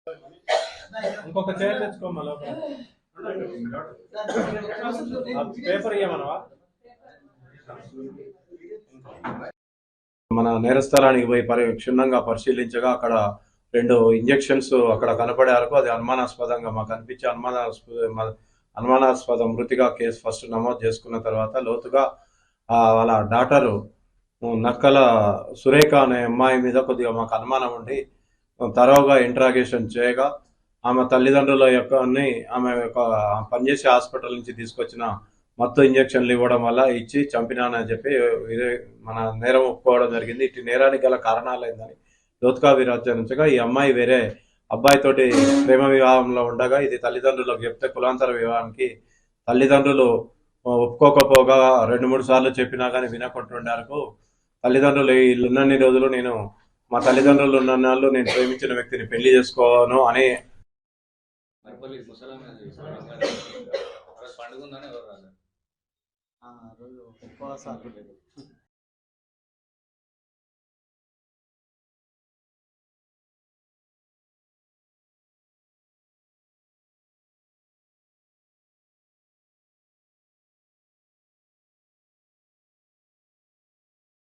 ఇంకొక చైర్ తెచ్చుకోమా లోపల పేపర్ ఇవ్వమనవా. మన నేరస్థలానికి పోయి క్షుణ్ణంగా పరిశీలించగా అక్కడ 2 ఇంజెక్షన్స్ అక్కడ కనపడే వరకు అది అనుమానాస్పదంగా మాకు అనిపించి అనుమానాస్పద మృతిగా కేసు ఫస్ట్ నమోదు చేసుకున్న తర్వాత లోతుగా వాళ్ళ డాక్టరు నక్కల సురేఖ అనే అమ్మాయి మీద కొద్దిగా మాకు అనుమానం ఉండి తరోగా ఇంట్రాగేషన్ చేయగా ఆమె తల్లిదండ్రుల ఆమె యొక్క పనిచేసే హాస్పిటల్ నుంచి తీసుకొచ్చిన మత్తు ఇంజక్షన్లు ఇవ్వడం వల్ల ఇచ్చి చంపినానని చెప్పి మన నేరం ఒప్పుకోవడం జరిగింది. ఇటు నేరానికి గల కారణాలైందని లోతుగా విరాచరించగా ఈ అమ్మాయి వేరే అబ్బాయితోటి ప్రేమ వివాహంలో ఉండగా ఇది తల్లిదండ్రులకు చెప్తే కులాంతర వివాహానికి తల్లిదండ్రులు ఒప్పుకోకపోగా 2-3 సార్లు చెప్పినా కానీ వినకుంటుండేందుకు తల్లిదండ్రులు ఉన్నన్ని రోజులు మా తల్లిదండ్రులు ఉన్నన్నాళ్ళు నేను ప్రేమించిన వ్యక్తిని పెళ్లి చేసుకోను అని రోజు ఉపవాసాలు